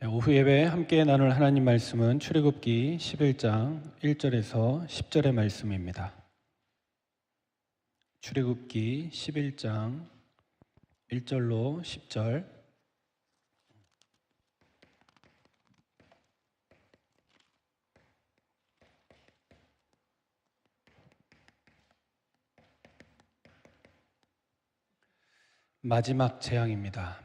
오후 예배에 함께 나눌 하나님 말씀은 출애굽기 11장 1절에서 10절의 말씀입니다. 출애굽기 11장 1절로 10절. 마지막 재앙입니다.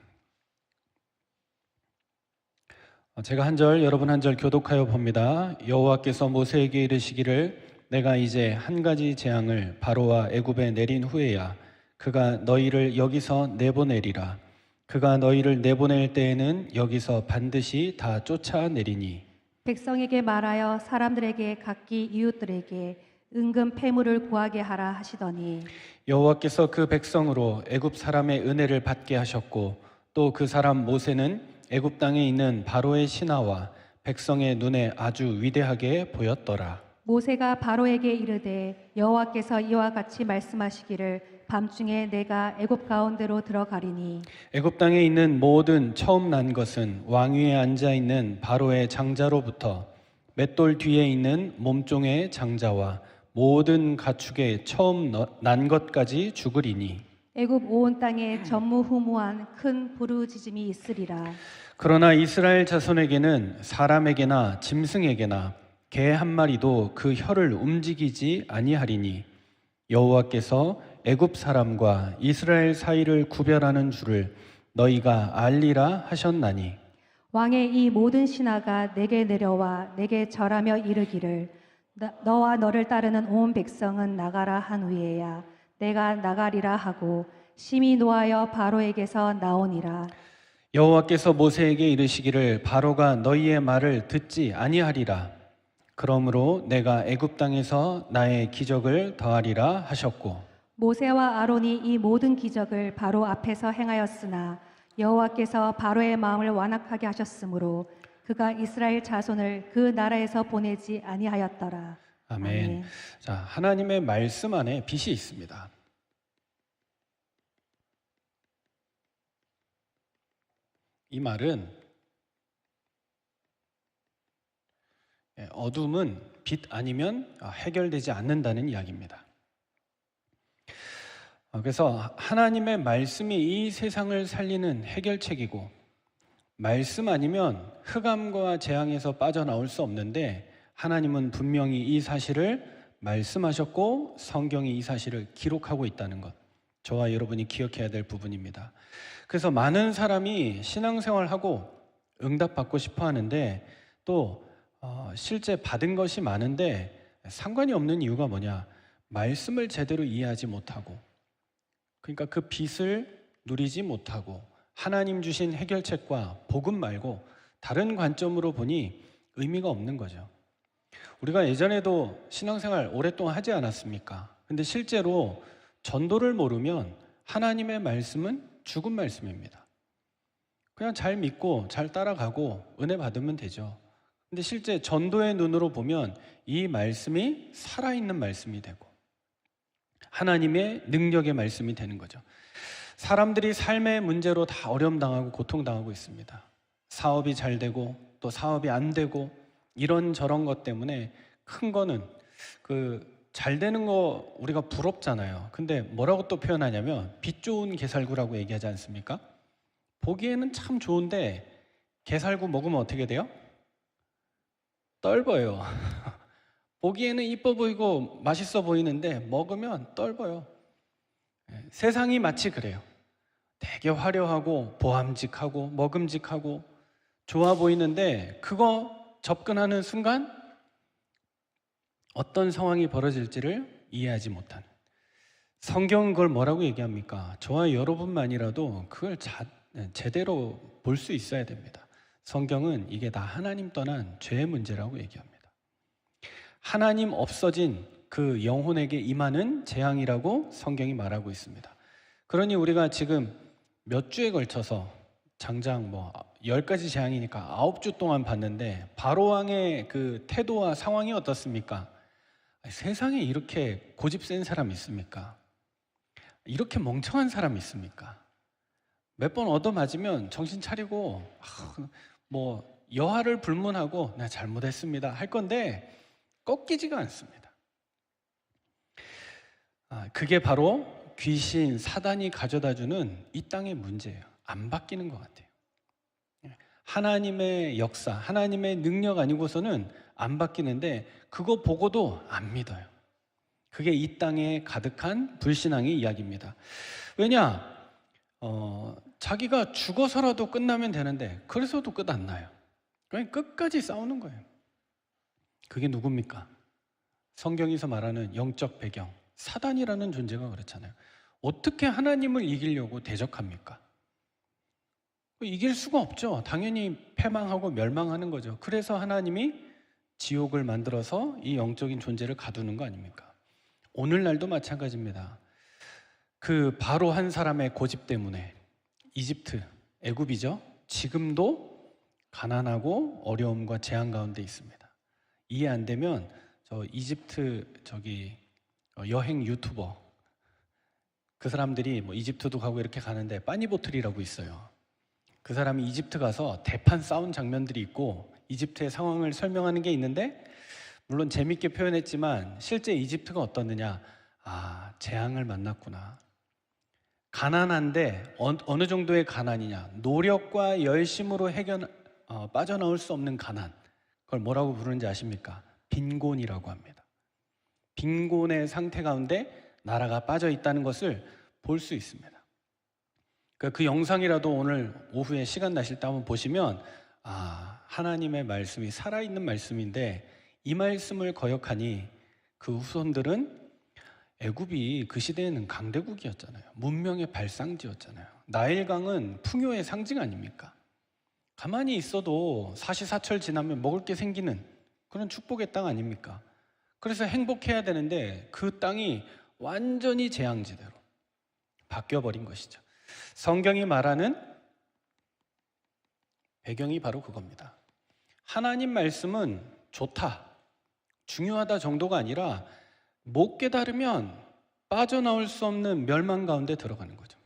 제가 한 절, 여러분 한 절 교독하여 봅니다. 여호와께서 모세에게 이르시기를 내가 이제 한 가지 재앙을 바로와 애굽에 내린 후에야 그가 너희를 여기서 내보내리라. 그가 너희를 내보낼 때에는 여기서 반드시 다 쫓아내리니 백성에게 말하여 사람들에게 각기 이웃들에게 은금 패물을 구하게 하라 하시더니 여호와께서 그 백성으로 애굽 사람의 은혜를 받게 하셨고 또 그 사람 모세는 애굽 땅에 있는 바로의 신하와 백성의 눈에 아주 위대하게 보였더라. 모세가 바로에게 이르되 여호와께서 이와 같이 말씀하시기를 밤중에 내가 애굽 가운데로 들어가리니 애굽 땅에 있는 모든 처음 난 것은 왕위에 앉아 있는 바로의 장자로부터 맷돌 뒤에 있는 몸종의 장자와 모든 가축의 처음 난 것까지 죽으리니 애굽 온 땅에 전무후무한 큰 부르짖음이 있으리라. 그러나 이스라엘 자손에게는 사람에게나 짐승에게나 개 한 마리도 그 혀를 움직이지 아니하리니 여호와께서 애굽 사람과 이스라엘 사이를 구별하는 줄을 너희가 알리라 하셨나니 왕의 이 모든 신하가 내게 내려와 내게 절하며 이르기를 너와 너를 따르는 온 백성은 나가라 한 후에야 내가 나가리라 하고 심히 노하여 바로에게서 나오니라. 여호와께서 모세에게 이르시기를 바로가 너희의 말을 듣지 아니하리라. 그러므로 내가 애굽 땅에서 나의 기적을 더하리라 하셨고 모세와 아론이 이 모든 기적을 바로 앞에서 행하였으나 여호와께서 바로의 마음을 완악하게 하셨으므로 그가 이스라엘 자손을 그 나라에서 보내지 아니하였더라. 아멘. 자, 하나님의 말씀 안에 빛이 있습니다. 이 말은 어둠은 빛 아니면 해결되지 않는다는 이야기입니다. 그래서 하나님의 말씀이 이 세상을 살리는 해결책이고 말씀 아니면 흑암과 재앙에서 빠져나올 수 없는데 하나님은 분명히 이 사실을 말씀하셨고 성경이 이 사실을 기록하고 있다는 것, 저와 여러분이 기억해야 될 부분입니다. 그래서 많은 사람이 신앙생활하고 응답받고 싶어 하는데 또 실제 받은 것이 많은데 상관이 없는 이유가 뭐냐? 말씀을 제대로 이해하지 못하고, 그러니까 그 빛을 누리지 못하고 하나님 주신 해결책과 복음 말고 다른 관점으로 보니 의미가 없는 거죠. 우리가 예전에도 신앙생활 오랫동안 하지 않았습니까? 근데 실제로 전도를 모르면 하나님의 말씀은 죽은 말씀입니다. 그냥 잘 믿고 잘 따라가고 은혜 받으면 되죠. 근데 실제 전도의 눈으로 보면 이 말씀이 살아있는 말씀이 되고 하나님의 능력의 말씀이 되는 거죠. 사람들이 삶의 문제로 다 어려움 당하고 고통당하고 있습니다. 사업이 잘 되고 또 사업이 안 되고 이런저런 것 때문에 큰 거는 잘 되는 거 우리가 부럽잖아요. 근데 뭐라고 또 표현하냐면 빛 좋은 게살구라고 얘기하지 않습니까? 보기에는 참 좋은데 게살구 먹으면 어떻게 돼요? 떫어요. 보기에는 이뻐 보이고 맛있어 보이는데 먹으면 떫어요. 세상이 마치 그래요. 되게 화려하고 보암직하고 먹음직하고 좋아 보이는데 그거 접근하는 순간 어떤 상황이 벌어질지를 이해하지 못하는, 성경은 그걸 뭐라고 얘기합니까? 저와 여러분만이라도 그걸 제대로 볼 수 있어야 됩니다. 성경은 이게 다 하나님 떠난 죄의 문제라고 얘기합니다. 하나님 없어진 그 영혼에게 임하는 재앙이라고 성경이 말하고 있습니다. 그러니 우리가 지금 몇 주에 걸쳐서 장장 10가지 재앙이니까 9주 동안 봤는데 바로왕의 그 태도와 상황이 어떻습니까? 세상에 이렇게 고집 센 사람 있습니까? 이렇게 멍청한 사람 있습니까? 몇 번 얻어맞으면 정신 차리고 뭐 여하를 불문하고 나 잘못했습니다 할 건데 꺾이지가 않습니다. 그게 바로 귀신, 사단이 가져다주는 이 땅의 문제예요. 안 바뀌는 것 같아요. 하나님의 역사, 하나님의 능력 아니고서는 안 바뀌는데 그거 보고도 안 믿어요. 그게 이 땅에 가득한 불신앙의 이야기입니다. 왜냐? 자기가 죽어서라도 끝나면 되는데 그래서도 끝 안 나요. 그냥 끝까지 싸우는 거예요. 그게 누굽니까? 성경에서 말하는 영적 배경, 사단이라는 존재가 그렇잖아요. 어떻게 하나님을 이기려고 대적합니까? 이길 수가 없죠. 당연히 패망하고 멸망하는 거죠. 그래서 하나님이 지옥을 만들어서 이 영적인 존재를 가두는 거 아닙니까? 오늘날도 마찬가지입니다. 그 바로 한 사람의 고집 때문에 이집트, 애굽이죠. 지금도 가난하고 어려움과 재앙 가운데 있습니다. 이해 안 되면 저 이집트 여행 유튜버 그 사람들이 뭐 이집트도 가고 이렇게 가는데 빠니보틀이라고 있어요. 그 사람이 이집트 가서 대판 싸운 장면들이 있고 이집트의 상황을 설명하는 게 있는데 물론 재밌게 표현했지만 실제 이집트가 어떻느냐? 재앙을 만났구나. 가난한데 어느 정도의 가난이냐? 노력과 열심으로 빠져나올 수 없는 가난. 그걸 뭐라고 부르는지 아십니까? 빈곤이라고 합니다. 빈곤의 상태 가운데 나라가 빠져 있다는 것을 볼 수 있습니다. 그 영상이라도 오늘 오후에 시간 나실 때 한번 보시면 하나님의 말씀이 살아있는 말씀인데 이 말씀을 거역하니 그 후손들은 애굽이 그 시대에는 강대국이었잖아요. 문명의 발상지였잖아요. 나일강은 풍요의 상징 아닙니까? 가만히 있어도 사시사철 지나면 먹을 게 생기는 그런 축복의 땅 아닙니까? 그래서 행복해야 되는데 그 땅이 완전히 재앙지대로 바뀌어버린 것이죠. 성경이 말하는 배경이 바로 그겁니다. 하나님 말씀은 좋다, 중요하다 정도가 아니라 못 깨달으면 빠져나올 수 없는 멸망 가운데 들어가는 거죠.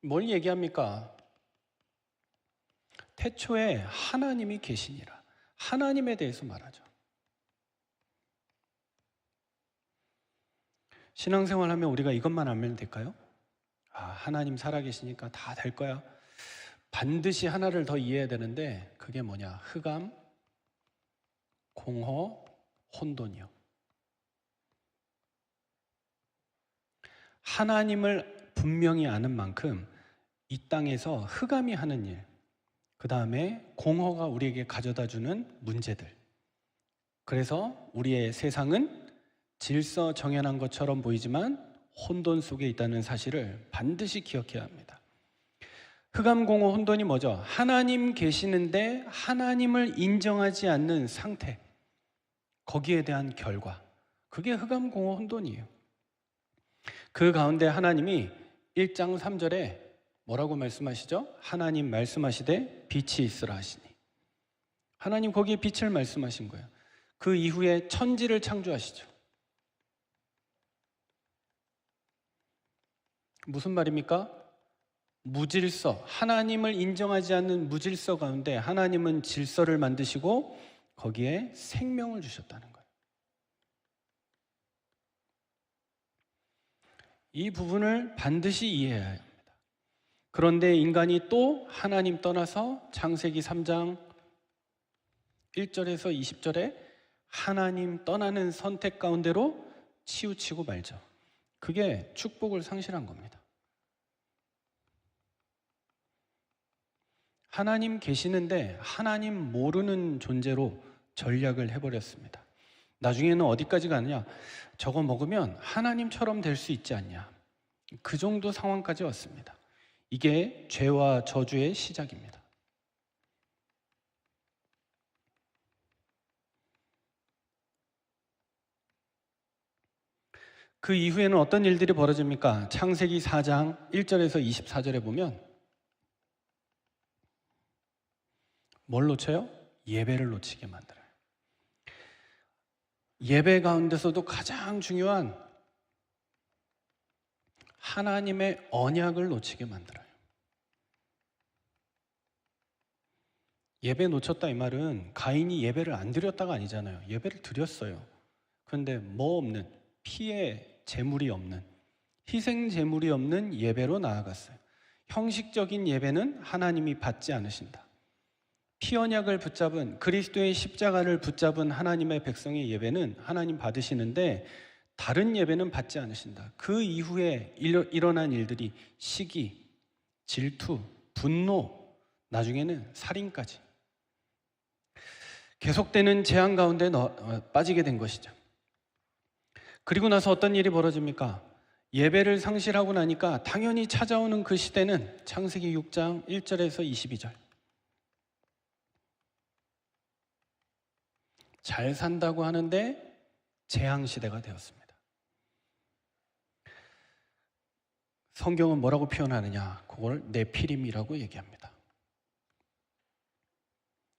뭘 얘기합니까? 태초에 하나님이 계시니라. 하나님에 대해서 말하죠. 신앙생활 하면 우리가 이것만 알면 될까요? 하나님 살아계시니까 다 될 거야. 반드시 하나를 더 이해해야 되는데 그게 뭐냐? 흑암, 공허, 혼돈이요. 하나님을 분명히 아는 만큼 이 땅에서 흑암이 하는 일, 그 다음에 공허가 우리에게 가져다주는 문제들, 그래서 우리의 세상은 질서 정연한 것처럼 보이지만 혼돈 속에 있다는 사실을 반드시 기억해야 합니다. 흑암, 공허, 혼돈이 뭐죠? 하나님 계시는데 하나님을 인정하지 않는 상태, 거기에 대한 결과, 그게 흑암, 공허, 혼돈이에요. 그 가운데 하나님이 1장 3절에 뭐라고 말씀하시죠? 하나님 말씀하시되 빛이 있으라 하시니, 하나님 거기에 빛을 말씀하신 거예요. 그 이후에 천지를 창조하시죠. 무슨 말입니까? 무질서, 하나님을 인정하지 않는 무질서 가운데 하나님은 질서를 만드시고 거기에 생명을 주셨다는 거예요. 이 부분을 반드시 이해해야 합니다. 그런데 인간이 또 하나님 떠나서 창세기 3장 1절에서 20절에 하나님 떠나는 선택 가운데로 치우치고 말죠. 그게 축복을 상실한 겁니다. 하나님 계시는데 하나님 모르는 존재로 전략을 해버렸습니다. 나중에는 어디까지 가느냐? 저거 먹으면 하나님처럼 될 수 있지 않냐? 그 정도 상황까지 왔습니다. 이게 죄와 저주의 시작입니다. 그 이후에는 어떤 일들이 벌어집니까? 창세기 4장 1절에서 24절에 보면 뭘 놓쳐요? 예배를 놓치게 만들어요. 예배 가운데서도 가장 중요한 하나님의 언약을 놓치게 만들어요. 예배 놓쳤다 이 말은 가인이 예배를 안 드렸다가 아니잖아요. 예배를 드렸어요. 그런데 뭐 없는, 피의 제물이 없는, 희생 제물이 없는 예배로 나아갔어요. 형식적인 예배는 하나님이 받지 않으신다. 피 언약을 붙잡은, 그리스도의 십자가를 붙잡은 하나님의 백성의 예배는 하나님 받으시는데 다른 예배는 받지 않으신다. 그 이후에 일어난 일들이 시기, 질투, 분노, 나중에는 살인까지 계속되는 재앙 가운데 빠지게 된 것이죠. 그리고 나서 어떤 일이 벌어집니까? 예배를 상실하고 나니까 당연히 찾아오는 그 시대는 창세기 6장 1절에서 22절. 잘 산다고 하는데 재앙 시대가 되었습니다. 성경은 뭐라고 표현하느냐? 그걸 네피림이라고 얘기합니다.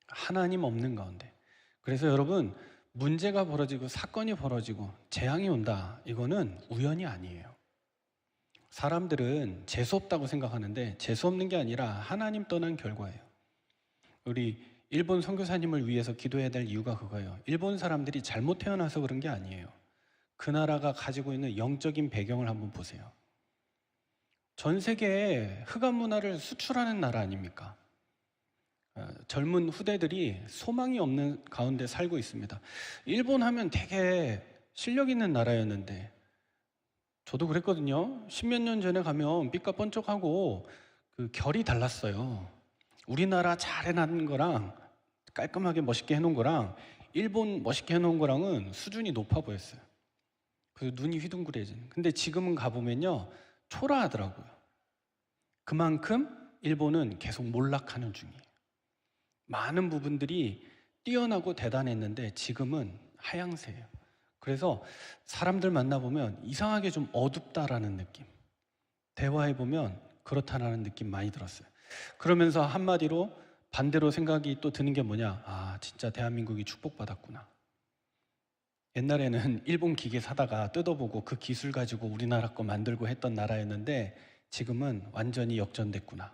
하나님 없는 가운데. 그래서 여러분, 문제가 벌어지고 사건이 벌어지고 재앙이 온다. 이거는 우연이 아니에요. 사람들은 재수없다고 생각하는데 재수없는 게 아니라 하나님 떠난 결과예요. 우리 일본 선교사님을 위해서 기도해야 될 이유가 그거예요. 일본 사람들이 잘못 태어나서 그런 게 아니에요. 그 나라가 가지고 있는 영적인 배경을 한번 보세요. 전 세계에 흑암 문화를 수출하는 나라 아닙니까? 젊은 후대들이 소망이 없는 가운데 살고 있습니다. 일본 하면 되게 실력 있는 나라였는데 저도 그랬거든요. 십몇 년 전에 가면 삐까뻔쩍하고 그 결이 달랐어요. 우리나라 잘 해놓은 거랑 깔끔하게 멋있게 해놓은 거랑 일본 멋있게 해놓은 거랑은 수준이 높아 보였어요. 그래서 눈이 휘둥그레지는. 근데 지금은 가보면요 초라하더라고요. 그만큼 일본은 계속 몰락하는 중이에요. 많은 부분들이 뛰어나고 대단했는데 지금은 하향세예요. 그래서 사람들 만나보면 이상하게 좀 어둡다라는 느낌, 대화해보면 그렇다라는 느낌 많이 들었어요. 그러면서 한마디로 반대로 생각이 또 드는 게 뭐냐, 아 진짜 대한민국이 축복받았구나. 옛날에는 일본 기계 사다가 뜯어보고 그 기술 가지고 우리나라 거 만들고 했던 나라였는데 지금은 완전히 역전됐구나.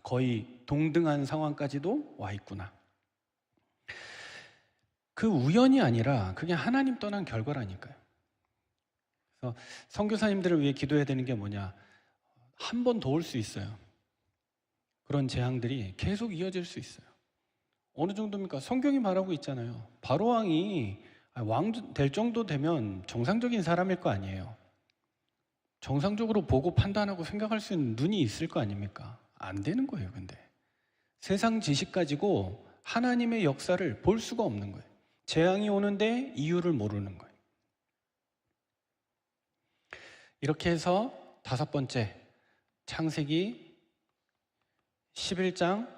거의 동등한 상황까지도 와 있구나. 그 우연이 아니라 그게 하나님 떠난 결과라니까요. 그래서 선교사님들을 위해 기도해야 되는 게 뭐냐, 한 번 더 올 수 있어요. 그런 재앙들이 계속 이어질 수 있어요. 어느 정도입니까? 성경이 말하고 있잖아요. 바로왕이 왕 될 정도 되면 정상적인 사람일 거 아니에요. 정상적으로 보고 판단하고 생각할 수 있는 눈이 있을 거 아닙니까? 안 되는 거예요. 근데 세상 지식 가지고 하나님의 역사를 볼 수가 없는 거예요. 재앙이 오는데 이유를 모르는 거예요. 이렇게 해서 다섯 번째, 창세기 11장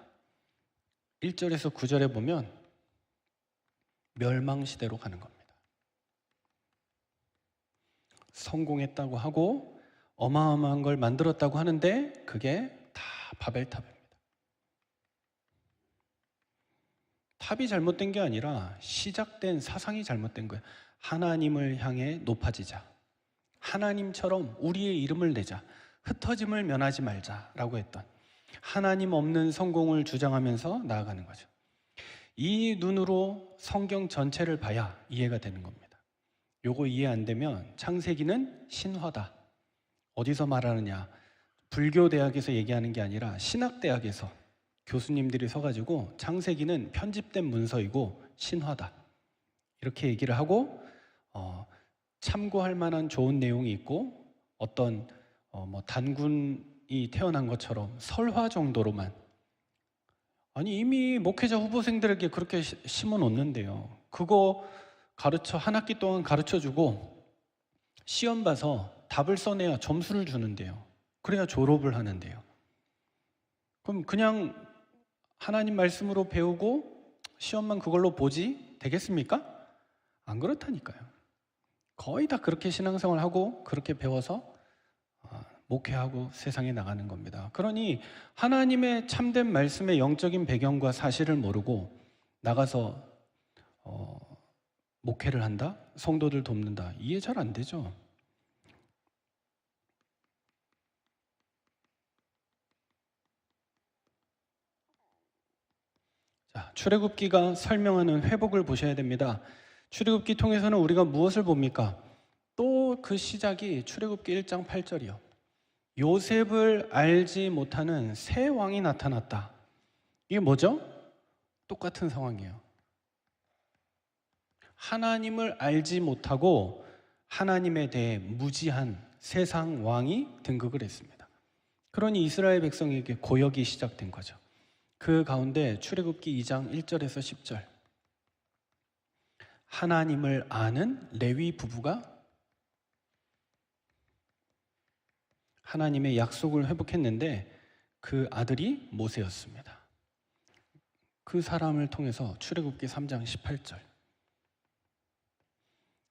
1절에서 9절에 보면 멸망시대로 가는 겁니다. 성공했다고 하고 어마어마한 걸 만들었다고 하는데 그게 다 바벨탑입니다. 탑이 잘못된 게 아니라 시작된 사상이 잘못된 거예요. 하나님을 향해 높아지자, 하나님처럼 우리의 이름을 내자, 흩어짐을 면하지 말자라고 했던 하나님 없는 성공을 주장하면서 나아가는 거죠. 이 눈으로 성경 전체를 봐야 이해가 되는 겁니다. 요거 이해 안 되면 창세기는 신화다. 어디서 말하느냐? 불교 대학에서 얘기하는 게 아니라 신학대학에서 교수님들이 서가지고 창세기는 편집된 문서이고 신화다. 이렇게 얘기를 하고 참고할 만한 좋은 내용이 있고 어떤 단군이 태어난 것처럼 설화 정도로만, 아니 이미 목회자 후보생들에게 그렇게 심어 놓는데요. 그거 가르쳐 한 학기 동안 가르쳐주고 시험 봐서 답을 써내야 점수를 주는데요. 그래야 졸업을 하는데요. 그럼 그냥 하나님 말씀으로 배우고 시험만 그걸로 보지 되겠습니까? 안 그렇다니까요. 거의 다 그렇게 신앙생활하고 그렇게 배워서 목회하고 세상에 나가는 겁니다. 그러니 하나님의 참된 말씀의 영적인 배경과 사실을 모르고 나가서 목회를 한다? 성도들 돕는다? 이해 잘 안 되죠. 자, 출애굽기가 설명하는 회복을 보셔야 됩니다. 출애굽기 통해서는 우리가 무엇을 봅니까? 또 그 시작이 출애굽기 1장 8절이요. 요셉을 알지 못하는 새 왕이 나타났다. 이게 뭐죠? 똑같은 상황이에요. 하나님을 알지 못하고 하나님에 대해 무지한 세상 왕이 등극을 했습니다. 그러니 이스라엘 백성에게 고역이 시작된 거죠. 그 가운데 출애굽기 2장 1절에서 10절, 하나님을 아는 레위 부부가 하나님의 약속을 회복했는데 그 아들이 모세였습니다. 그 사람을 통해서 출애굽기 3장 18절,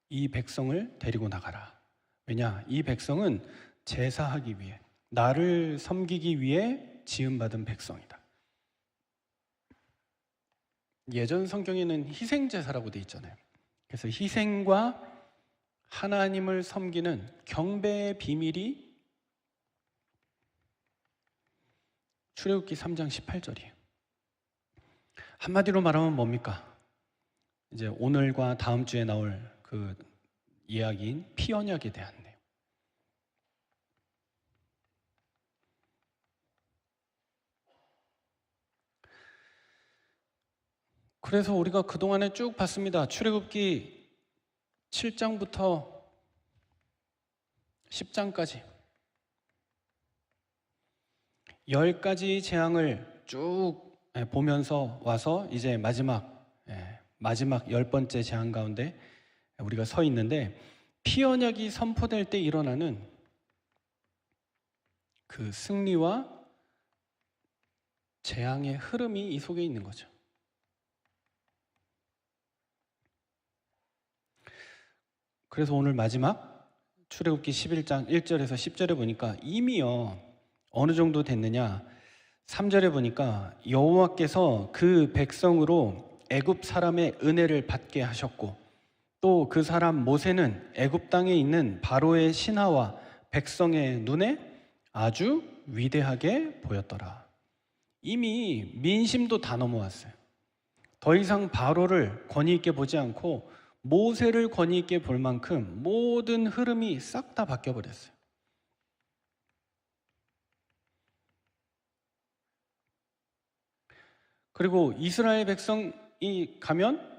이 백성을 데리고 나가라. 왜냐? 이 백성은 제사하기 위해, 나를 섬기기 위해 지음받은 백성이다. 예전 성경에는 희생제사라고 돼 있잖아요. 그래서 희생과 하나님을 섬기는 경배의 비밀이 출애굽기 3장 18절이에요. 한마디로 말하면 뭡니까? 이제 오늘과 다음 주에 나올 그 이야기인 피 언약에 대한 내용. 그래서 우리가 그동안에 쭉 봤습니다. 출애굽기 7장부터 10장까지 10가지 재앙을 쭉 보면서 와서 이제 마지막 10번째 재앙 가운데 우리가 서 있는데, 피 언약이 선포될 때 일어나는 그 승리와 재앙의 흐름이 이 속에 있는 거죠. 그래서 오늘 마지막 출애굽기 11장 1절에서 10절에 보니까 이미요 어느 정도 됐느냐, 3절에 보니까 여호와께서 그 백성으로 애굽 사람의 은혜를 받게 하셨고, 또 그 사람 모세는 애굽 땅에 있는 바로의 신하와 백성의 눈에 아주 위대하게 보였더라. 이미 민심도 다 넘어왔어요. 더 이상 바로를 권위 있게 보지 않고 모세를 권위 있게 볼 만큼 모든 흐름이 싹 다 바뀌어 버렸어요. 그리고 이스라엘 백성이 가면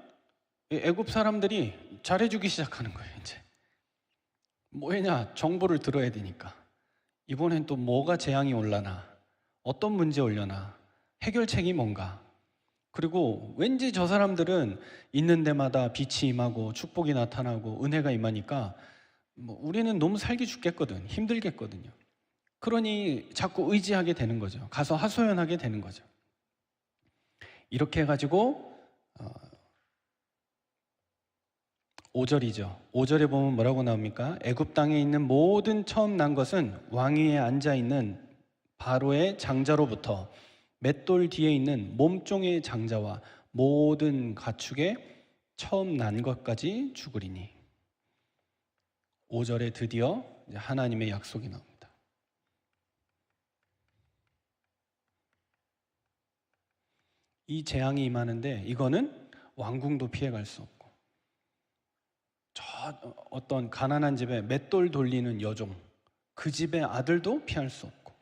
애굽 사람들이 잘해주기 시작하는 거예요. 이제 뭐냐, 정보를 들어야 되니까. 이번엔 또 뭐가 재앙이 올라나, 어떤 문제 올려나, 해결책이 뭔가. 그리고 왠지 저 사람들은 있는 데마다 빛이 임하고 축복이 나타나고 은혜가 임하니까 우리는 너무 살기 죽겠거든, 힘들겠거든요. 그러니 자꾸 의지하게 되는 거죠. 가서 하소연하게 되는 거죠. 이렇게 해가지고 5절이죠. 5절에 보면 뭐라고 나옵니까? 애굽 땅에 있는 모든 처음 난 것은 왕위에 앉아 있는 바로의 장자로부터 맷돌 뒤에 있는 몸종의 장자와 모든 가축의 처음 난 것까지 죽으리니. 5절에 드디어 하나님의 약속이 나옵니다. 이 재앙이 임하는데 이거는 왕궁도 피해갈 수 없고, 저 어떤 가난한 집에 맷돌 돌리는 여종, 그 집의 아들도 피할 수 없고,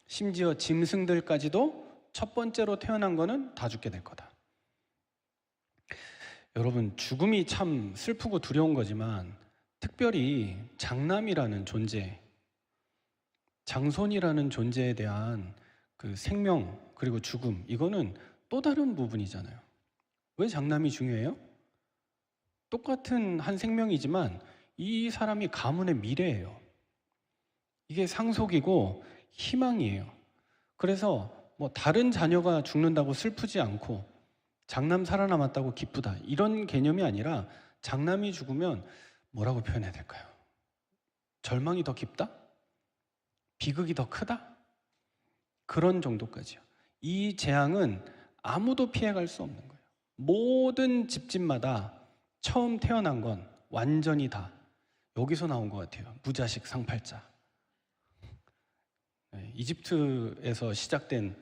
심지어 짐승들까지도 첫 번째로 태어난 거는 다 죽게 될 거다. 여러분, 죽음이 참 슬프고 두려운 거지만 특별히 장남이라는 존재, 장손이라는 존재에 대한 그 생명 그리고 죽음, 이거는 또 다른 부분이잖아요. 왜 장남이 중요해요? 똑같은 한 생명이지만 이 사람이 가문의 미래예요. 이게 상속이고 희망이에요. 그래서 뭐 다른 자녀가 죽는다고 슬프지 않고 장남 살아남았다고 기쁘다, 이런 개념이 아니라 장남이 죽으면 뭐라고 표현해야 될까요? 절망이 더 깊다? 비극이 더 크다? 그런 정도까지요. 이 재앙은 아무도 피해갈 수 없는 거예요. 모든 집집마다 처음 태어난 건 완전히 다 여기서 나온 것 같아요. 무자식 상팔자. 이집트에서 시작된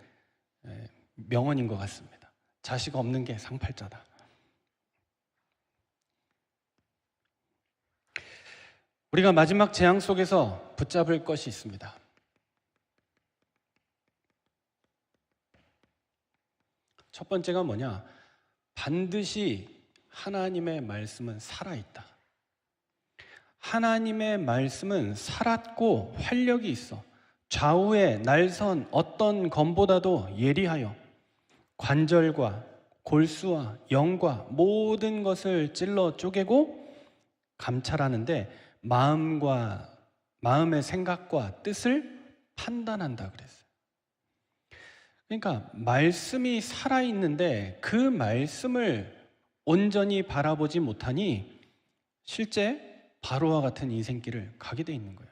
명언인 것 같습니다. 자식 없는 게 상팔자다. 우리가 마지막 재앙 속에서 붙잡을 것이 있습니다. 첫 번째가 뭐냐? 반드시 하나님의 말씀은 살아있다. 하나님의 말씀은 살았고 활력이 있어. 좌우의 날선 어떤 검보다도 예리하여 관절과 골수와 영과 모든 것을 찔러 쪼개고 감찰하는데 마음의 생각과 뜻을 판단한다 그랬어요. 그러니까 말씀이 살아있는데 그 말씀을 온전히 바라보지 못하니 실제 바로와 같은 인생길을 가게 돼 있는 거예요.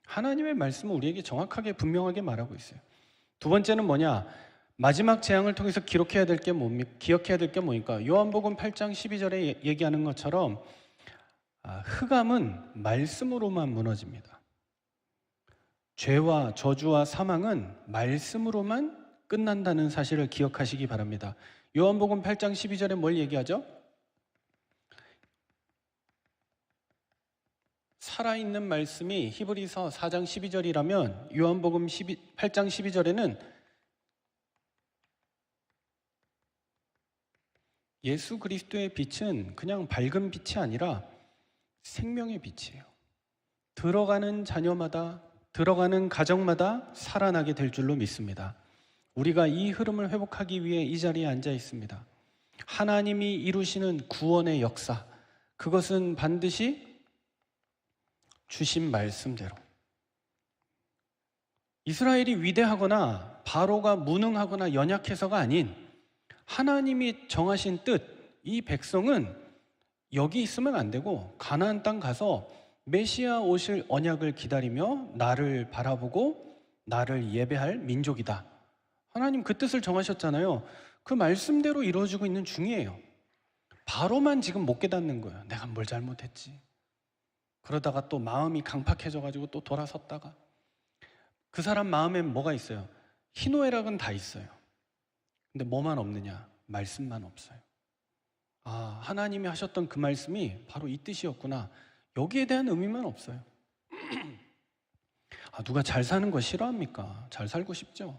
하나님의 말씀은 우리에게 정확하게 분명하게 말하고 있어요. 두 번째는 뭐냐? 마지막 재앙을 통해서 기억해야 될 게 뭐니까? 요한복음 8장 12절에 얘기하는 것처럼 흑암은 말씀으로만 무너집니다. 죄와 저주와 사망은 말씀으로만 끝난다는 사실을 기억하시기 바랍니다. 요한복음 8장 12절에 뭘 얘기하죠? 살아있는 말씀이 히브리서 4장 12절이라면 요한복음 8장 12절에는 예수 그리스도의 빛은 그냥 밝은 빛이 아니라 생명의 빛이에요. 들어가는 자녀마다, 들어가는 가정마다 살아나게 될 줄로 믿습니다. 우리가 이 흐름을 회복하기 위해 이 자리에 앉아 있습니다. 하나님이 이루시는 구원의 역사, 그것은 반드시 주신 말씀대로. 이스라엘이 위대하거나 바로가 무능하거나 연약해서가 아닌 하나님이 정하신 뜻, 이 백성은 여기 있으면 안 되고 가나안 땅 가서 메시아 오실 언약을 기다리며 나를 바라보고 나를 예배할 민족이다. 하나님 그 뜻을 정하셨잖아요. 그 말씀대로 이루어지고 있는 중이에요. 바로만 지금 못 깨닫는 거예요. 내가 뭘 잘못했지. 그러다가 또 마음이 강팍해져가지고 또 돌아섰다가 그 사람 마음에 뭐가 있어요? 희노애락은 다 있어요. 근데 뭐만 없느냐? 말씀만 없어요. 하나님이 하셨던 그 말씀이 바로 이 뜻이었구나. 여기에 대한 의미만 없어요. 누가 잘 사는 거 싫어합니까? 잘 살고 싶죠.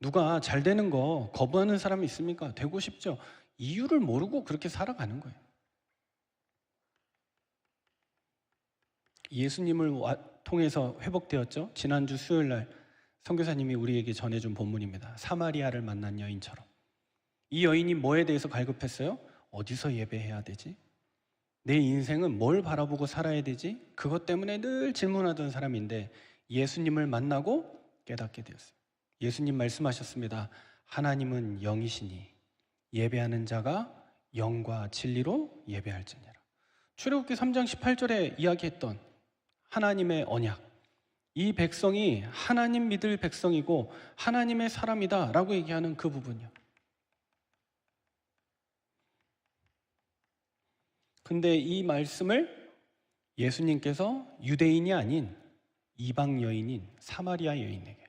누가 잘 되는 거 거부하는 사람이 있습니까? 되고 싶죠. 이유를 모르고 그렇게 살아가는 거예요. 예수님을 통해서 회복되었죠. 지난주 수요일 날 선교사님이 우리에게 전해준 본문입니다. 사마리아를 만난 여인처럼. 이 여인이 뭐에 대해서 갈급했어요? 어디서 예배해야 되지? 내 인생은 뭘 바라보고 살아야 되지? 그것 때문에 늘 질문하던 사람인데 예수님을 만나고 깨닫게 되었어요. 예수님 말씀하셨습니다. 하나님은 영이시니 예배하는 자가 영과 진리로 예배할지니라. 출애굽기 3장 18절에 이야기했던 하나님의 언약, 이 백성이 하나님 믿을 백성이고 하나님의 사람이다 라고 얘기하는 그 부분이요. 근데 이 말씀을 예수님께서 유대인이 아닌 이방 여인인 사마리아 여인에게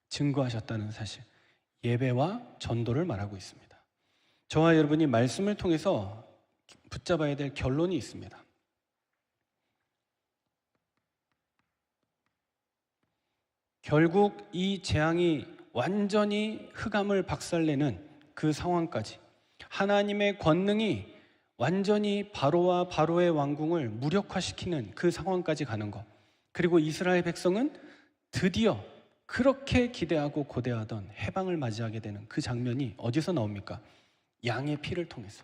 증거하셨다는 사실, 예배와 전도를 말하고 있습니다. 저와 여러분이 말씀을 통해서 붙잡아야 될 결론이 있습니다. 결국 이 재앙이 완전히 흑암을 박살내는 그 상황까지 하나님의 권능이 완전히 바로와 바로의 왕궁을 무력화시키는 그 상황까지 가는 것, 그리고 이스라엘 백성은 드디어 그렇게 기대하고 고대하던 해방을 맞이하게 되는 그 장면이 어디서 나옵니까? 양의 피를 통해서.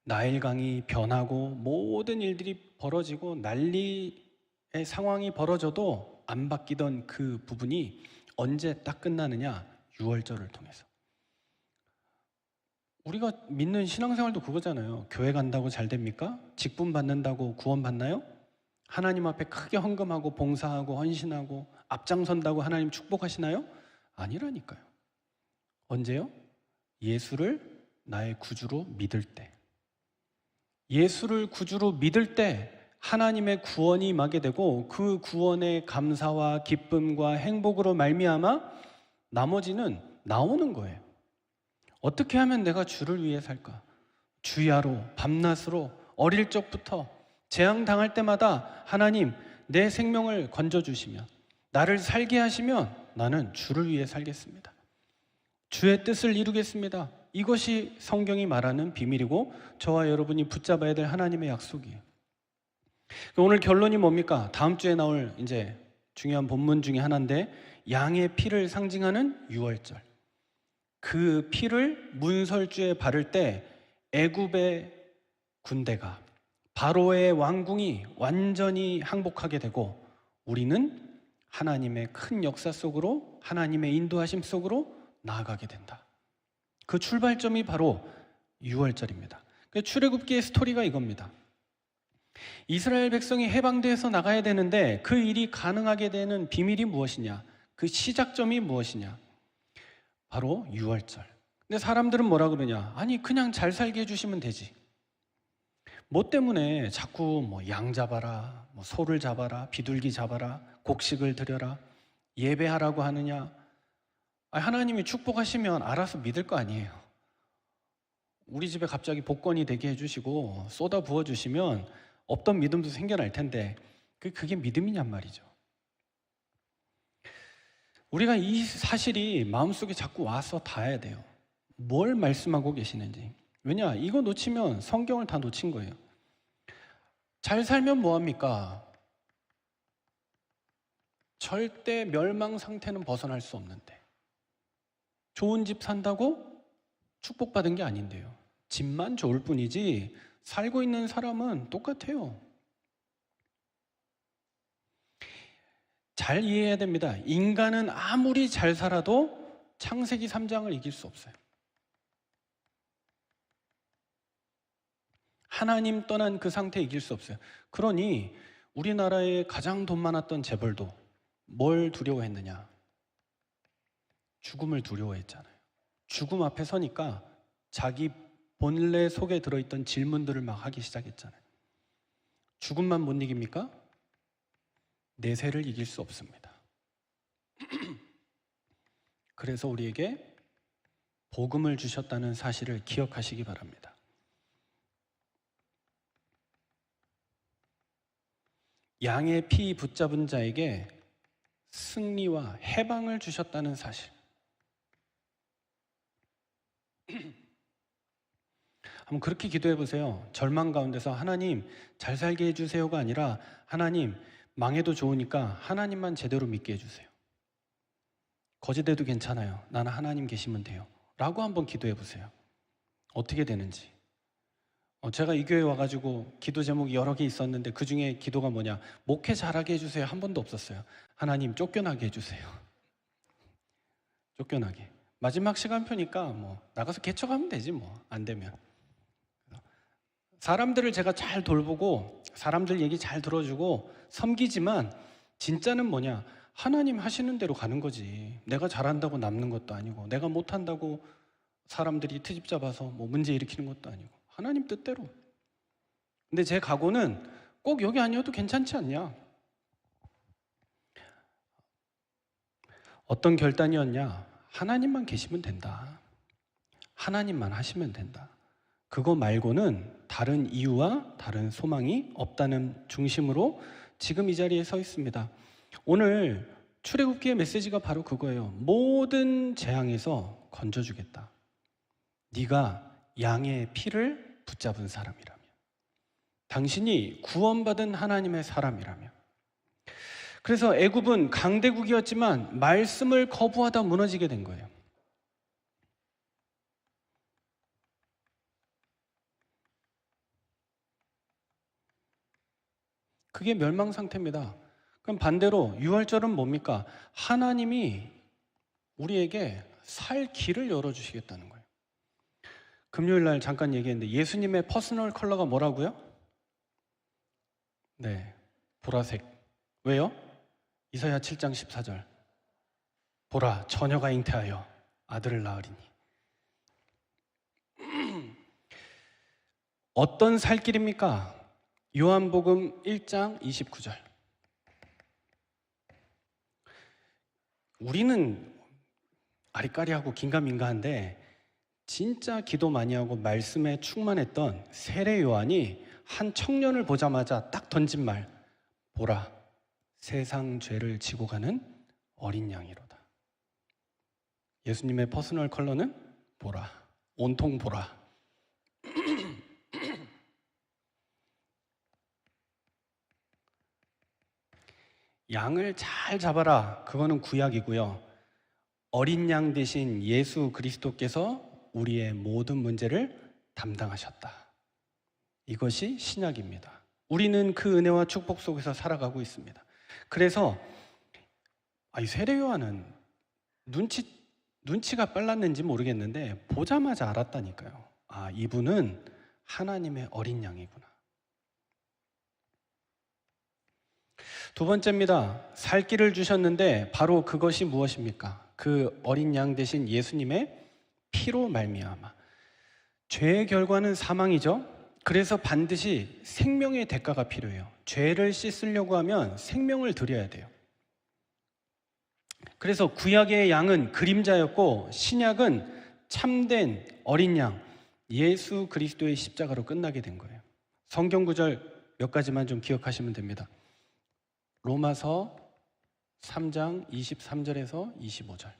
나일강이 변하고 모든 일들이 벌어지고 난리의 상황이 벌어져도 안 바뀌던 그 부분이 언제 딱 끝나느냐? 유월절을 통해서. 우리가 믿는 신앙생활도 그거잖아요. 교회 간다고 잘 됩니까? 직분 받는다고 구원 받나요? 하나님 앞에 크게 헌금하고 봉사하고 헌신하고 앞장선다고 하나님 축복하시나요? 아니라니까요. 언제요? 예수를 나의 구주로 믿을 때. 예수를 구주로 믿을 때 하나님의 구원이 임하게 되고 그 구원의 감사와 기쁨과 행복으로 말미암아 나머지는 나오는 거예요. 어떻게 하면 내가 주를 위해 살까? 주야로, 밤낮으로, 어릴 적부터 재앙당할 때마다 하나님 내 생명을 건져주시면, 나를 살게 하시면 나는 주를 위해 살겠습니다. 주의 뜻을 이루겠습니다. 이것이 성경이 말하는 비밀이고 저와 여러분이 붙잡아야 될 하나님의 약속이에요. 오늘 결론이 뭡니까? 다음 주에 나올 이제 중요한 본문 중에 하나인데, 양의 피를 상징하는 유월절. 그 피를 문설주에 바를 때 애굽의 군대가, 바로의 왕궁이 완전히 항복하게 되고 우리는 하나님의 큰 역사 속으로, 하나님의 인도하심 속으로 나아가게 된다. 그 출발점이 바로 유월절입니다. 출애굽기의 스토리가 이겁니다. 이스라엘 백성이 해방돼서 나가야 되는데 그 일이 가능하게 되는 비밀이 무엇이냐? 그 시작점이 무엇이냐? 바로 유월절. 근데 사람들은 뭐라 그러냐? 아니 그냥 잘 살게 해주시면 되지. 뭐 때문에 자꾸 양 잡아라, 소를 잡아라, 비둘기 잡아라, 곡식을 드려라, 예배하라고 하느냐? 하나님이 축복하시면 알아서 믿을 거 아니에요. 우리 집에 갑자기 복권이 되게 해주시고 쏟아 부어주시면 없던 믿음도 생겨날 텐데 그게 믿음이냔 말이죠. 우리가 이 사실이 마음속에 자꾸 와서 닿아야 돼요. 뭘 말씀하고 계시는지. 왜냐? 이거 놓치면 성경을 다 놓친 거예요. 잘 살면 뭐합니까? 절대 멸망 상태는 벗어날 수 없는데, 좋은 집 산다고 축복받은 게 아닌데요. 집만 좋을 뿐이지 살고 있는 사람은 똑같아요. 잘 이해해야 됩니다. 인간은 아무리 잘 살아도 창세기 3장을 이길 수 없어요. 하나님 떠난 그 상태 이길 수 없어요. 그러니 우리나라의 가장 돈 많았던 재벌도 뭘 두려워했느냐? 죽음을 두려워했잖아요. 죽음 앞에 서니까 자기 본래 속에 들어있던 질문들을 막 하기 시작했잖아요. 죽음만 못 이깁니까? 내세를 이길 수 없습니다. 그래서 우리에게 복음을 주셨다는 사실을 기억하시기 바랍니다. 양의 피 붙잡은 자에게 승리와 해방을 주셨다는 사실. 한번 그렇게 기도해 보세요. 절망 가운데서 하나님 잘 살게 해주세요가 아니라 하나님 망해도 좋으니까 하나님만 제대로 믿게 해주세요. 거짓돼도 괜찮아요. 나는 하나님 계시면 돼요. 라고 한번 기도해 보세요. 어떻게 되는지. 제가 이 교회 와가지고 기도 제목이 여러 개 있었는데 그 중에 기도가 뭐냐? 목회 잘하게 해주세요. 한 번도 없었어요. 하나님 쫓겨나게 해주세요. 쫓겨나게. 마지막 시간표니까 나가서 개척하면 되지 안 되면. 사람들을 제가 잘 돌보고 사람들 얘기 잘 들어주고 섬기지만 진짜는 뭐냐? 하나님 하시는 대로 가는 거지. 내가 잘한다고 남는 것도 아니고 내가 못한다고 사람들이 트집 잡아서 문제 일으키는 것도 아니고 하나님 뜻대로. 근데 제 각오는 꼭 여기 아니어도 괜찮지 않냐? 어떤 결단이었냐? 하나님만 계시면 된다. 하나님만 하시면 된다. 그거 말고는 다른 이유와 다른 소망이 없다는 중심으로 지금 이 자리에 서 있습니다. 오늘 출애굽기의 메시지가 바로 그거예요. 모든 재앙에서 건져주겠다. 네가 양의 피를 붙잡은 사람이라면, 당신이 구원받은 하나님의 사람이라면. 그래서 애굽은 강대국이었지만 말씀을 거부하다 무너지게 된 거예요. 그게 멸망 상태입니다. 그럼 반대로 유월절은 뭡니까? 하나님이 우리에게 살 길을 열어주시겠다는 거예요. 금요일 날 잠깐 얘기했는데 예수님의 퍼스널 컬러가 뭐라고요? 네, 보라색. 왜요? 이사야 7장 14절. 보라, 처녀가 잉태하여 아들을 낳으리니. 어떤 살 길입니까? 요한복음 1장 29절. 우리는 아리까리하고 긴가민가한데 진짜 기도 많이 하고 말씀에 충만했던 세례 요한이 한 청년을 보자마자 딱 던진 말, 보라, 세상 죄를 지고 가는 어린 양이로다. 예수님의 퍼스널 컬러는 보라, 온통 보라. 양을 잘 잡아라, 그거는 구약이고요. 어린 양 대신 예수 그리스도께서 우리의 모든 문제를 담당하셨다. 이것이 신약입니다. 우리는 그 은혜와 축복 속에서 살아가고 있습니다. 그래서 이 세례 요한은 눈치가 빨랐는지 모르겠는데 보자마자 알았다니까요. 이분은 하나님의 어린 양이구나. 두 번째입니다. 살 길을 주셨는데 바로 그것이 무엇입니까? 그 어린 양 대신 예수님의 피로 말미암아. 죄의 결과는 사망이죠. 그래서 반드시 생명의 대가가 필요해요. 죄를 씻으려고 하면 생명을 드려야 돼요. 그래서 구약의 양은 그림자였고 신약은 참된 어린 양 예수 그리스도의 십자가로 끝나게 된 거예요. 성경 구절 몇 가지만 좀 기억하시면 됩니다. 로마서 3장 23절에서 25절.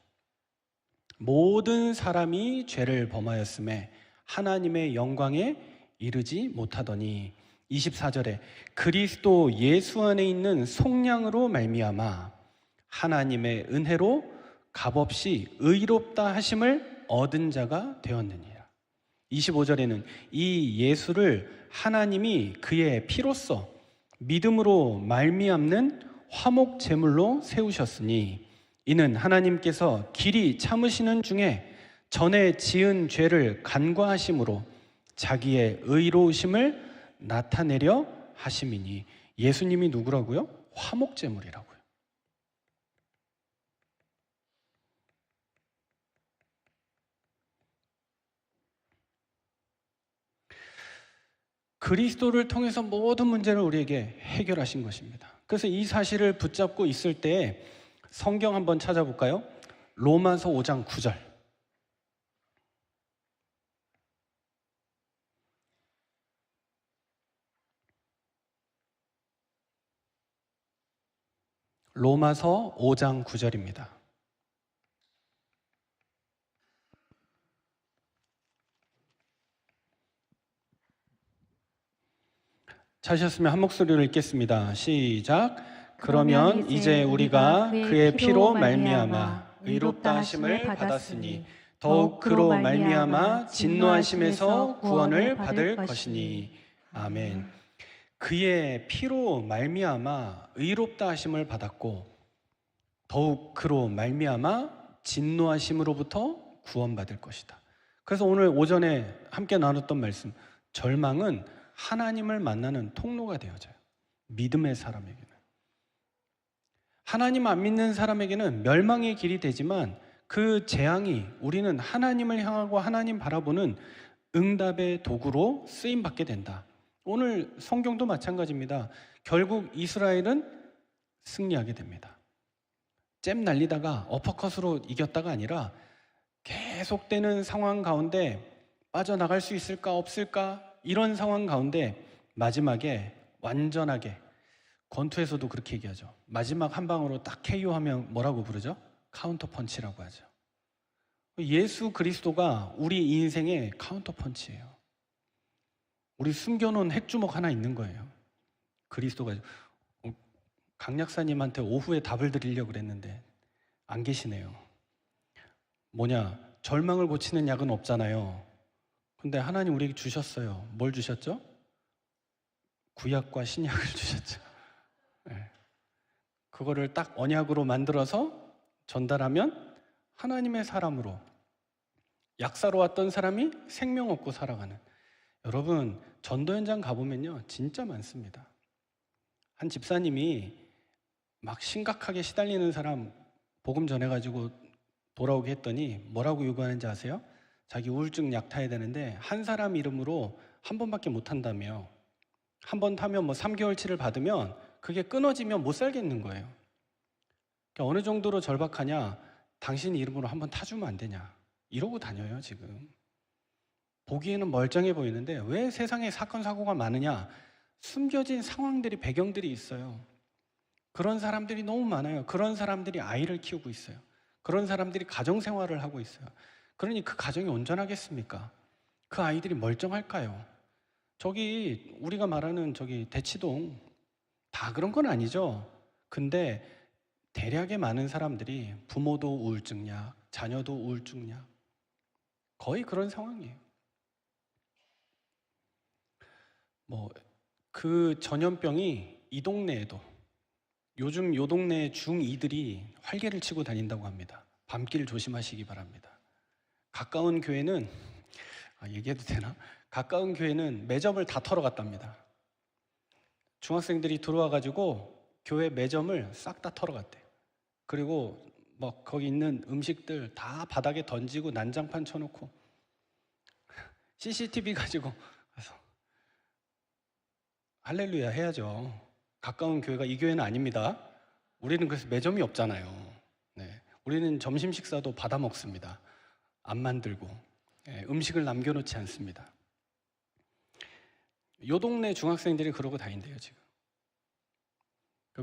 모든 사람이 죄를 범하였음에 하나님의 영광에 이르지 못하더니 24절에 그리스도 예수 안에 있는 속량으로 말미암아 하나님의 은혜로 값없이 의롭다 하심을 얻은 자가 되었느니라. 25절에는 이 예수를 하나님이 그의 피로써 믿음으로 말미암는 화목 제물로 세우셨으니 이는 하나님께서 길이 참으시는 중에 전에 지은 죄를 간과하심으로 자기의 의로우심을 나타내려 하심이니. 예수님이 누구라고요? 화목 제물이라고요. 그리스도를 통해서 모든 문제를 우리에게 해결하신 것입니다. 그래서 이 사실을 붙잡고 있을 때 성경 한번 찾아볼까요? 로마서 5장 9절. 로마서 5장 9절입니다. 찾으셨으면 한 목소리로 읽겠습니다. 시작. 그러면 이제 우리가 그의 피로 말미암아 의롭다 하심을 받았으니 더욱 그로 말미암아 진노하심에서 구원을 받을 것이니. 아멘. 그의 피로 말미암아 의롭다 하심을 받았고 더욱 그로 말미암아 진노하심으로부터 구원받을 것이다. 그래서 오늘 오전에 함께 나눴던 말씀, 절망은 하나님을 만나는 통로가 되어져요. 믿음의 사람에게는. 하나님 안 믿는 사람에게는 멸망의 길이 되지만 그 재앙이 우리는 하나님을 향하고 하나님 바라보는 응답의 도구로 쓰임받게 된다. 오늘 성경도 마찬가지입니다. 결국 이스라엘은 승리하게 됩니다. 잼 날리다가 어퍼컷으로 이겼다가 아니라 계속되는 상황 가운데 빠져나갈 수 있을까 없을까 이런 상황 가운데 마지막에 완전하게, 권투에서도 그렇게 얘기하죠. 마지막 한 방으로 딱 KO하면 뭐라고 부르죠? 카운터 펀치라고 하죠. 예수 그리스도가 우리 인생의 카운터 펀치예요. 우리 숨겨놓은 핵주먹 하나 있는 거예요. 그리스도가. 강 약사님한테 오후에 답을 드리려고 그랬는데 안 계시네요. 뭐냐, 절망을 고치는 약은 없잖아요. 근데 하나님 우리에게 주셨어요. 뭘 주셨죠? 구약과 신약을 주셨죠. 네. 그거를 딱 언약으로 만들어서 전달하면 하나님의 사람으로, 약사로 왔던 사람이 생명 얻고 살아가는. 여러분, 전도 현장 가보면요 진짜 많습니다. 한 집사님이 막 심각하게 시달리는 사람 복음 전해가지고 돌아오게 했더니 뭐라고 요구하는지 아세요? 자기 우울증 약 타야 되는데 한 사람 이름으로 한 번밖에 못 한다며. 한 번 타면 뭐 3개월치를 받으면 그게 끊어지면 못 살겠는 거예요. 그러니까 어느 정도로 절박하냐? 당신 이름으로 한번 타주면 안 되냐? 이러고 다녀요, 지금. 보기에는 멀쩡해 보이는데 왜 세상에 사건, 사고가 많으냐? 숨겨진 상황들이, 배경들이 있어요. 그런 사람들이 너무 많아요. 그런 사람들이 아이를 키우고 있어요. 그런 사람들이 가정생활을 하고 있어요. 그러니 그 가정이 온전하겠습니까? 그 아이들이 멀쩡할까요? 저기 우리가 말하는 저기 대치동 다 그런 건 아니죠. 근데 대략의 많은 사람들이 부모도 우울증약, 자녀도 우울증약, 거의 그런 상황이에요. 뭐 그 전염병이 이 동네에도, 요즘 요 동네 중2들이 활개를 치고 다닌다고 합니다. 밤길 조심하시기 바랍니다. 가까운 교회는, 얘기해도 되나? 가까운 교회는 매점을 다 털어갔답니다. 중학생들이 들어와가지고 교회 매점을 싹 다 털어갔대요. 그리고 막 거기 있는 음식들 다 바닥에 던지고 난장판 쳐놓고 CCTV 가지고 가서 할렐루야 해야죠. 가까운 교회가 이 교회는 아닙니다. 우리는 그래서 매점이 없잖아요. 네. 우리는 점심 식사도 받아 먹습니다. 안 만들고 음식을 남겨놓지 않습니다. 요 동네 중학생들이 그러고 다닌대요, 지금.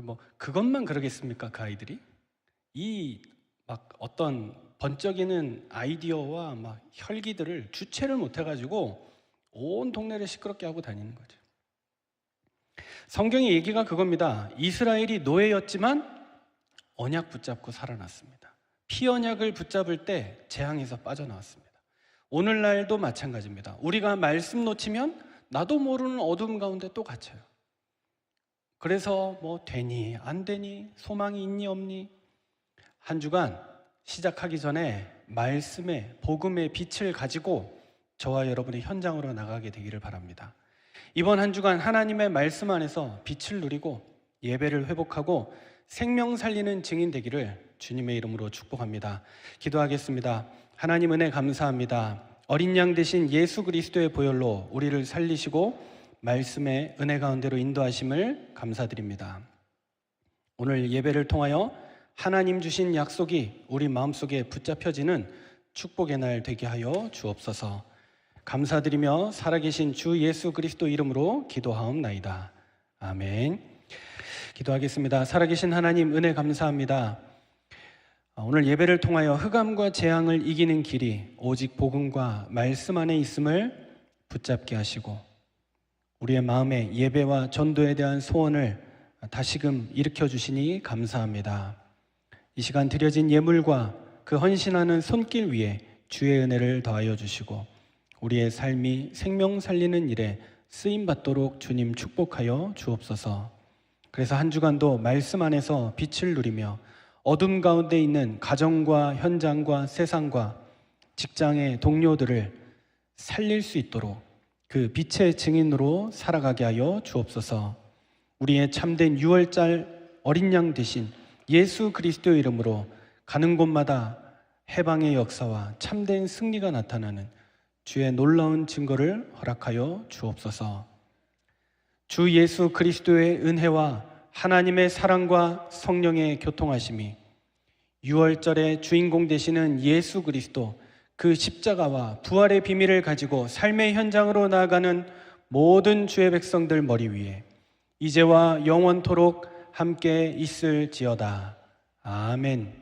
뭐 그것만 그러겠습니까, 그 아이들이? 이 막 어떤 번쩍이는 아이디어와 막 혈기들을 주체를 못해가지고 온 동네를 시끄럽게 하고 다니는 거죠. 성경의 얘기가 그겁니다. 이스라엘이 노예였지만 언약 붙잡고 살아났습니다. 피언약을 붙잡을 때 재앙에서 빠져나왔습니다. 오늘날도 마찬가지입니다. 우리가 말씀 놓치면 나도 모르는 어둠 가운데 또 갇혀요. 그래서 뭐 되니 안 되니, 소망이 있니 없니, 한 주간 시작하기 전에 말씀의 복음의 빛을 가지고 저와 여러분의 현장으로 나가게 되기를 바랍니다. 이번 한 주간 하나님의 말씀 안에서 빛을 누리고 예배를 회복하고 생명 살리는 증인 되기를 주님의 이름으로 축복합니다. 기도하겠습니다. 하나님 은혜 감사합니다. 어린 양 되신 예수 그리스도의 보혈로 우리를 살리시고 말씀의 은혜 가운데로 인도하심을 감사드립니다. 오늘 예배를 통하여 하나님 주신 약속이 우리 마음속에 붙잡혀지는 축복의 날 되게 하여 주옵소서. 감사드리며 살아계신 주 예수 그리스도 이름으로 기도하옵나이다. 아멘. 기도하겠습니다. 살아계신 하나님 은혜 감사합니다. 오늘 예배를 통하여 흑암과 재앙을 이기는 길이 오직 복음과 말씀 안에 있음을 붙잡게 하시고 우리의 마음에 예배와 전도에 대한 소원을 다시금 일으켜 주시니 감사합니다. 이 시간 드려진 예물과 그 헌신하는 손길 위에 주의 은혜를 더하여 주시고 우리의 삶이 생명 살리는 일에 쓰임받도록 주님 축복하여 주옵소서. 그래서 한 주간도 말씀 안에서 빛을 누리며 어둠 가운데 있는 가정과 현장과 세상과 직장의 동료들을 살릴 수 있도록 그 빛의 증인으로 살아가게 하여 주옵소서. 우리의 참된 6월절 어린 양 되신 예수 그리스도의 이름으로 가는 곳마다 해방의 역사와 참된 승리가 나타나는 주의 놀라운 증거를 허락하여 주옵소서. 주 예수 그리스도의 은혜와 하나님의 사랑과 성령의 교통하심이 6월절의 주인공 되시는 예수 그리스도 그 십자가와 부활의 비밀을 가지고 삶의 현장으로 나아가는 모든 주의 백성들 머리 위에 이제와 영원토록 함께 있을지어다. 아멘.